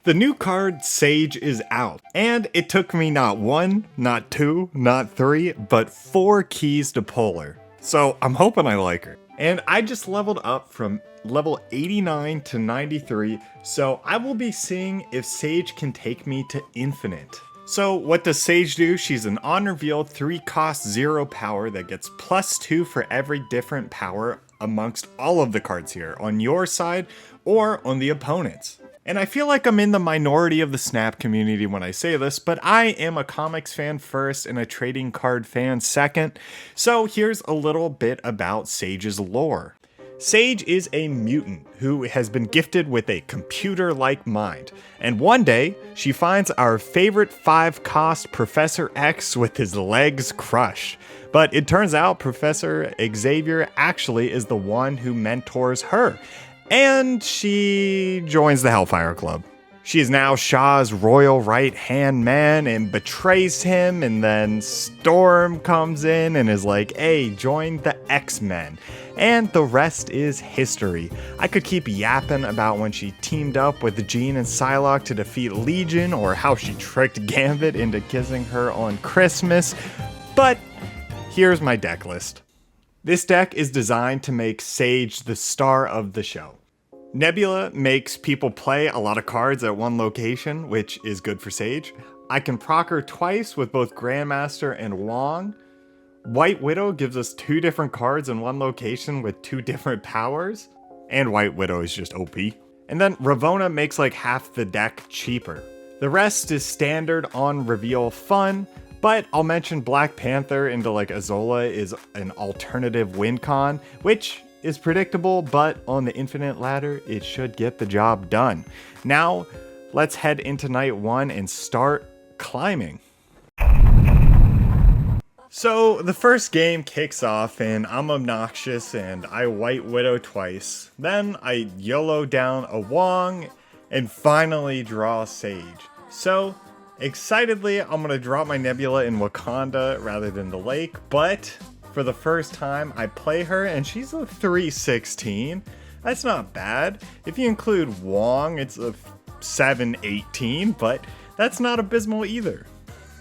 The new card Sage is out, and it took me not one, not two, not three, but 4 keys to pull her. So I'm hoping I like her. And I just leveled up from level 89 to 93, so I will be seeing if Sage can take me to infinite. So what does Sage do? She's an on-reveal 3 cost 0 power that gets +2 for every different power amongst all of the cards here, on your side or on the opponent's. And I feel like I'm in the minority of the Snap community when I say this, but I am a comics fan first and a trading card fan second. So here's a little bit about Sage's lore. Sage is a mutant who has been gifted with a computer-like mind, and one day she finds our favorite 5-cost Professor X with his legs crushed. But it turns out Professor Xavier actually is the one who mentors her, and she joins the Hellfire Club. She is now Shaw's royal right-hand man and betrays him, and then Storm comes in and is like, hey, join the X-Men. And the rest is history. I could keep yapping about when she teamed up with Jean and Psylocke to defeat Legion, or how she tricked Gambit into kissing her on Christmas, but here's my deck list. This deck is designed to make Sage the star of the show. Nebula makes people play a lot of cards at one location, which is good for Sage. I can proc her twice with both Grandmaster and Wong. White Widow gives us 2 different cards in one location with 2 different powers. And White Widow is just OP. And then Ravonna makes like half the deck cheaper. The rest is standard on reveal fun, but I'll mention Black Panther into like Azola is an alternative win con, which is predictable, but on the infinite ladder, it should get the job done. Now, let's head into night 1 and start climbing. So the first game kicks off and I'm obnoxious and I White Widow twice. Then I YOLO down a Wong and finally draw Sage. So excitedly, I'm gonna drop my Nebula in Wakanda rather than the lake, but for the first time, I play her, and she's a 316. That's not bad. If you include Wong, it's a 718, but that's not abysmal either.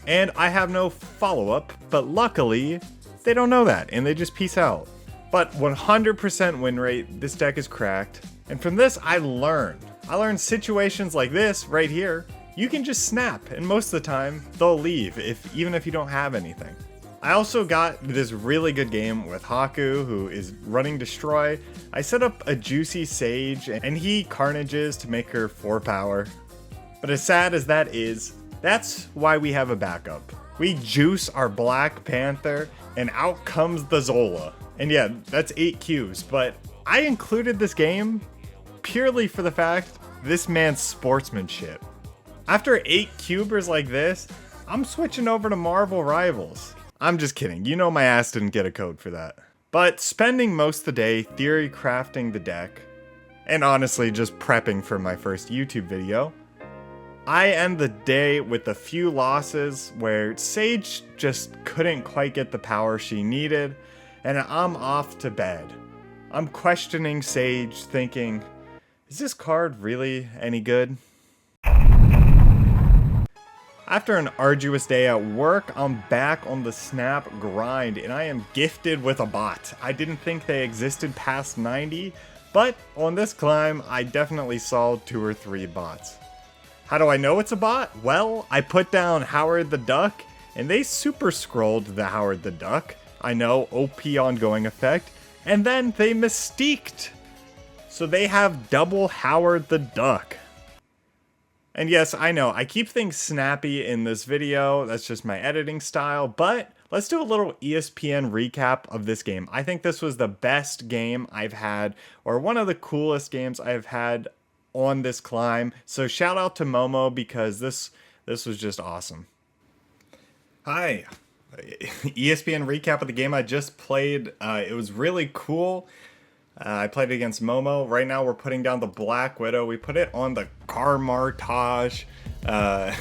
And I have no follow-up, but luckily, they don't know that, and they just peace out. But 100% win rate, this deck is cracked. And from this, I learned situations like this right here, you can just snap, and most of the time, they'll leave, even if you don't have anything. I also got this really good game with Haku, who is running Destroy. I set up a juicy Sage, and he carnages to make her 4 power. But as sad as that is, that's why we have a backup. We juice our Black Panther, and out comes the Zola. And yeah, that's 8 Qs, but I included this game purely for the fact this man's sportsmanship. After 8 cubers like this, I'm switching over to Marvel Rivals. I'm just kidding, you know my ass didn't get a code for that. But spending most of the day theory crafting the deck, and honestly just prepping for my first YouTube video, I end the day with a few losses where Sage just couldn't quite get the power she needed, and I'm off to bed. I'm questioning Sage, thinking, is this card really any good? After an arduous day at work, I'm back on the Snap grind, and I am gifted with a bot. I didn't think they existed past 90, but on this climb, I definitely saw 2 or 3 bots. How do I know it's a bot? Well, I put down Howard the Duck, and they super scrolled the Howard the Duck. I know, OP ongoing effect, and then they mystiqued. So they have double Howard the Duck. And yes, I know, I keep things snappy in this video, that's just my editing style, but let's do a little ESPN recap of this game. I think this was the best game I've had, or one of the coolest games I've had on this climb. So shout out to Momo because this was just awesome. Hi, ESPN recap of the game I just played. It was really cool. I played against Momo. Right now we're putting down the Black Widow. We put it on the Carmartage. I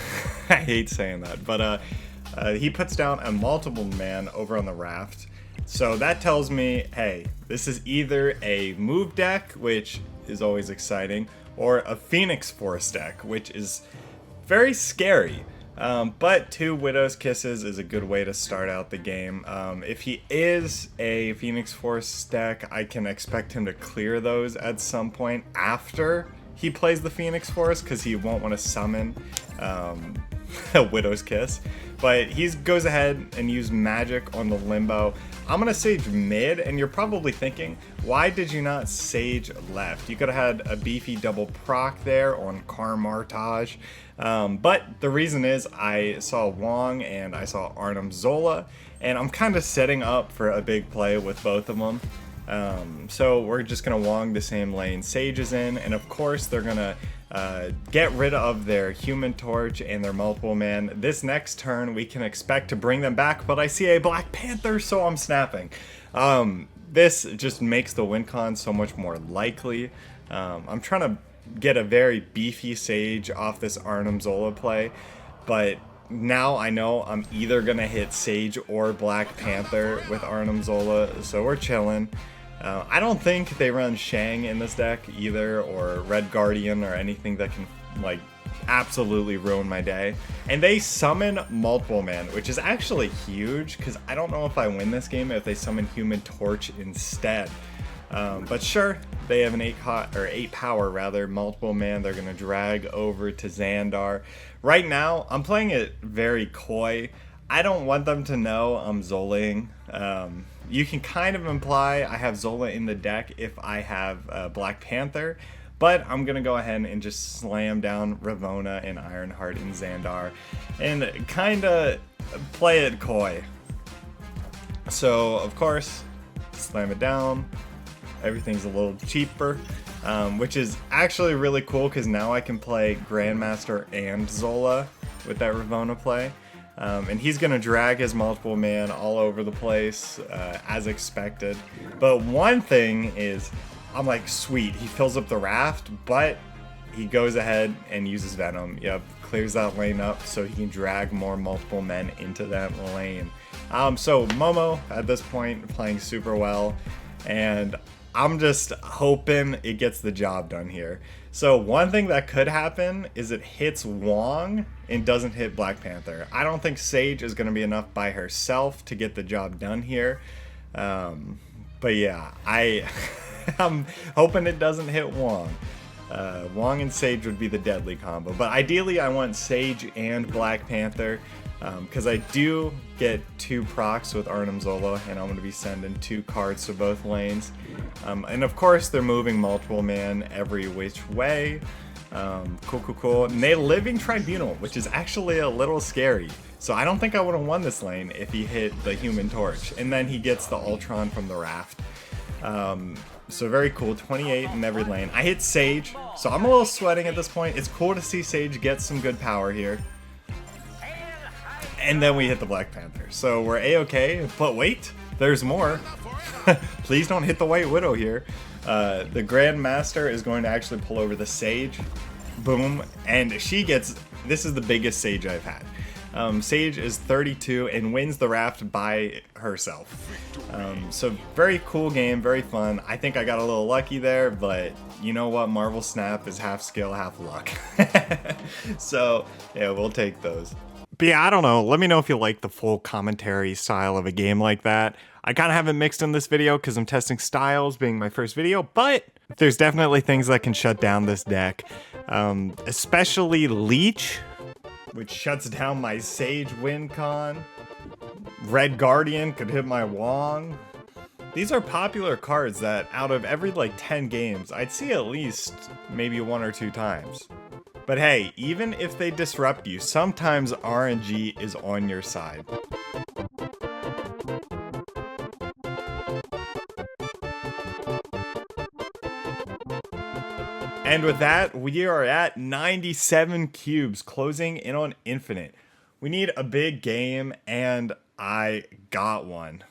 hate saying that, but he puts down a multiple man over on the raft. So that tells me, hey, this is either a move deck, which is always exciting, or a Phoenix Force deck, which is very scary. But 2 Widow's Kisses is a good way to start out the game. If he is a Phoenix Force deck, I can expect him to clear those at some point after he plays the Phoenix Force, because he won't want to summon a Widow's Kiss. But he goes ahead and use Magic on the Limbo. I'm going to Sage mid, and you're probably thinking, why did you not Sage left? You could have had a beefy double proc there on Karmartage. But the reason is I saw Wong and I saw Arnim Zola, and I'm kind of setting up for a big play with both of them. So we're just going to Wong the same lane Sage is in, and of course they're going to get rid of their Human Torch and their multiple man. This next turn we can expect to bring them back, but I see a Black Panther, so I'm snapping. This just makes the win con so much more likely. I'm trying to get a very beefy Sage off this Arnim Zola play, but now I know I'm either gonna hit Sage or Black Panther with Arnim Zola, so we're chilling. I don't think they run Shang in this deck either, or Red Guardian, or anything that can like absolutely ruin my day. And they summon multiple man, which is actually huge, because I don't know if I win this game if they summon Human Torch instead. But sure, they have an 8 power rather, multiple man. They're gonna drag over to Xandar. Right now, I'm playing it very coy. I don't want them to know I'm Zolaing. You can kind of imply I have Zola in the deck if I have Black Panther, but I'm gonna go ahead and just slam down Ravonna and Ironheart in Xandar and kind of play it coy. So of course, slam it down. Everything's a little cheaper, which is actually really cool because now I can play Grandmaster and Zola with that Ravonna play. And he's going to drag his multiple man all over the place, as expected. But one thing is, I'm like, sweet, he fills up the raft, but he goes ahead and uses Venom. Yep, clears that lane up so he can drag more multiple men into that lane. So Momo, at this point, playing super well, and I'm just hoping it gets the job done here. So one thing that could happen is it hits Wong and doesn't hit Black Panther. I don't think Sage is going to be enough by herself to get the job done here. But yeah, I'm hoping it doesn't hit Wong. Wong and Sage would be the deadly combo. But ideally I want Sage and Black Panther, because I do get 2 procs with Arnim Zola, and I'm going to be sending 2 cards to both lanes. And of course they're moving multiple man every which way. Cool. And they Living Tribunal, which is actually a little scary. So I don't think I would have won this lane if he hit the Human Torch. And then he gets the Ultron from the raft. So very cool, 28 in every lane. I hit Sage, so I'm a little sweating at this point. It's cool to see Sage get some good power here. And then we hit the Black Panther. So we're A-okay, but wait, there's more. Please don't hit the White Widow here. The Grandmaster is going to actually pull over the Sage. Boom. And she gets, this is the biggest Sage I've had. Sage is 32 and wins the raft by herself. So very cool game, very fun. I think I got a little lucky there, but you know what? Marvel Snap is half skill, half luck. So yeah, we'll take those. But yeah, I don't know. Let me know if you like the full commentary style of a game like that. I kind of have it mixed in this video because I'm testing styles, being my first video, but there's definitely things that can shut down this deck. Especially Leech, which shuts down my Sage win con. Red Guardian could hit my Wong. These are popular cards that out of every like 10 games, I'd see at least maybe 1 or 2 times. But hey, even if they disrupt you, sometimes RNG is on your side. And with that, we are at 97 cubes, closing in on infinite. We need a big game, and I got one.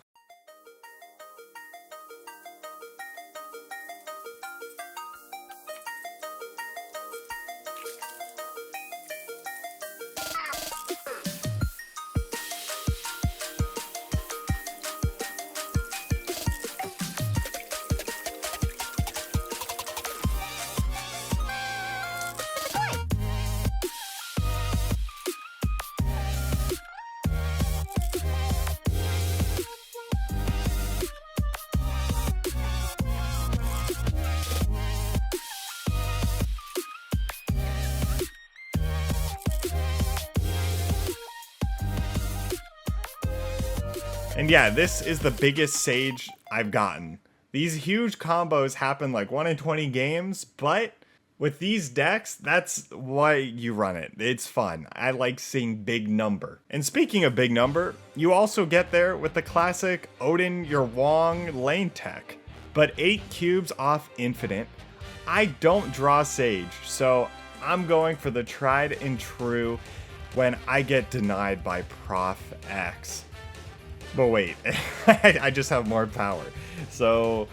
And yeah, this is the biggest Sage I've gotten. These huge combos happen like 1 in 20 games, but with these decks, that's why you run it. It's fun. I like seeing big number. And speaking of big number, you also get there with the classic Odin your Wong lane tech. But 8 cubes off infinite. I don't draw Sage, so I'm going for the tried and true when I get denied by Prof X. But wait, I just have more power. So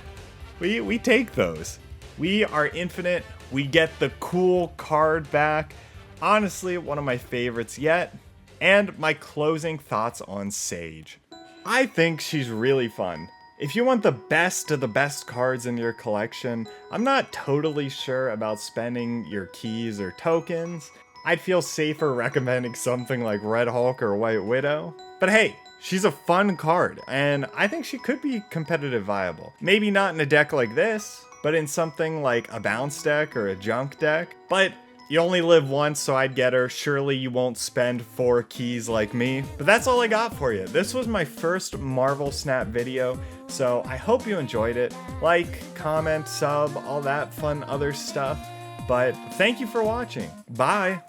we take those. We are infinite. We get the cool card back. Honestly, one of my favorites yet. And my closing thoughts on Sage. I think she's really fun. If you want the best of the best cards in your collection, I'm not totally sure about spending your keys or tokens. I'd feel safer recommending something like Red Hulk or White Widow. But hey, she's a fun card, and I think she could be competitive viable. Maybe not in a deck like this, but in something like a bounce deck or a junk deck. But you only live once, so I'd get her. Surely you won't spend 4 keys like me. But that's all I got for you. This was my first Marvel Snap video, so I hope you enjoyed it. Like, comment, sub, all that fun other stuff. But thank you for watching. Bye!